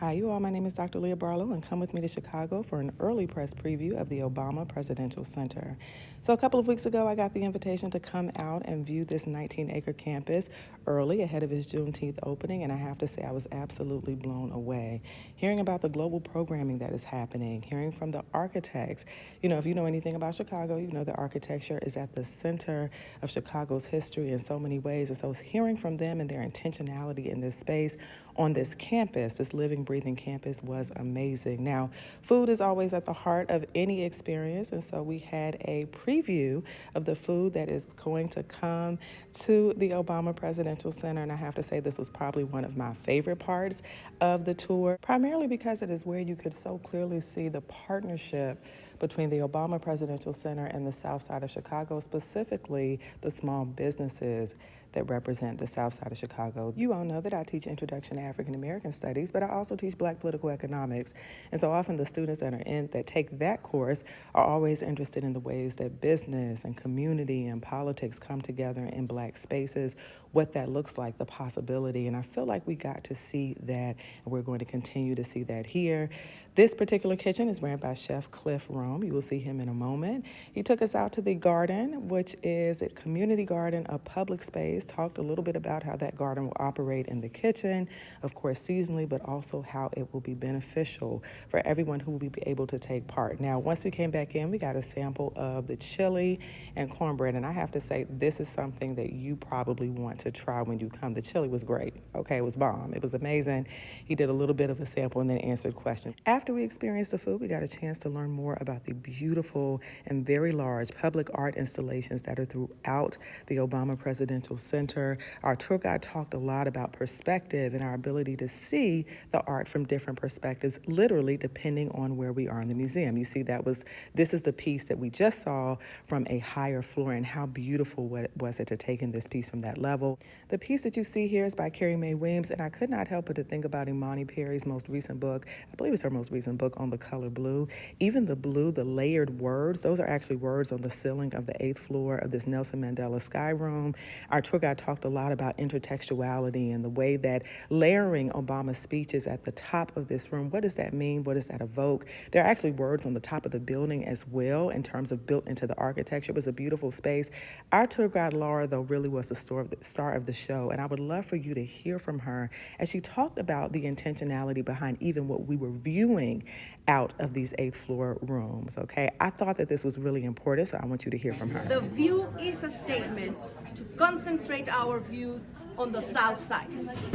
Hi, you all. My name is Dr. Leah Barlow, and come with me to Chicago for an early press preview of the Obama Presidential Center. So, a couple of weeks ago, I got the invitation to come out and view this 19-acre campus early ahead of his Juneteenth opening, and I have to say I was absolutely blown away. Hearing about the global programming that is happening, hearing from the architects. You know, if you know anything about Chicago, you know the architecture is at the center of Chicago's history in so many ways, and so it's hearing from them and their intentionality in this space on this campus, this living, breathing campus, was amazing. Now, food is always at the heart of any experience, and so we had a preview of the food that is going to come to the Obama Presidential Center, and I have to say this was probably one of my favorite parts of the tour, primarily because it is where you could so clearly see the partnership between the Obama Presidential Center and the South Side of Chicago, specifically the small businesses that represent the South Side of Chicago. You all know that I teach Introduction to African American Studies, but I also teach Black Political Economics. And so often the students that take that course are always interested in the ways that business and community and politics come together in Black spaces, what that looks like, the possibility. And I feel like we got to see that, and we're going to continue to see that here. This particular kitchen is ran by Chef Cliff Rome. You will see him in a moment. He took us out to the garden, which is a community garden, a public space, talked a little bit about how that garden will operate in the kitchen, of course seasonally, but also how it will be beneficial for everyone who will be able to take part. Now, once we came back in, we got a sample of the chili and cornbread, and I have to say this is something that you probably want to try when you come. The chili was great. Okay, it was bomb. It was amazing. He did a little bit of a sample and then answered questions. After we experienced the food, we got a chance to learn more about the beautiful and very large public art installations that are throughout the Obama Presidential Center. Our tour guide talked a lot about perspective and our ability to see the art from different perspectives, literally depending on where we are in the museum. You see, this is the piece that we just saw from a higher floor, and how beautiful was it to take in this piece from that level. The piece that you see here is by Carrie Mae Weems, and I could not help but to think about Imani Perry's most recent book. I believe it's her most recent book on the color blue. Even the blue, the layered words, those are actually words on the ceiling of the 8th floor of this Nelson Mandela Sky Room. Our tour guide talked a lot about intertextuality and the way that layering Obama's speeches at the top of this room, what does that mean? What does that evoke? There are actually words on the top of the building as well in terms of built into the architecture. It was a beautiful space. Our tour guide, Laura, though, really was the star of the show, and I would love for you to hear from her as she talked about the intentionality behind even what we were viewing out of these 8th floor rooms, okay? I thought that this was really important, so I want you to hear from her. The view is a statement to concentrate our view on the South Side,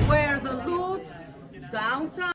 where the Loop, downtown,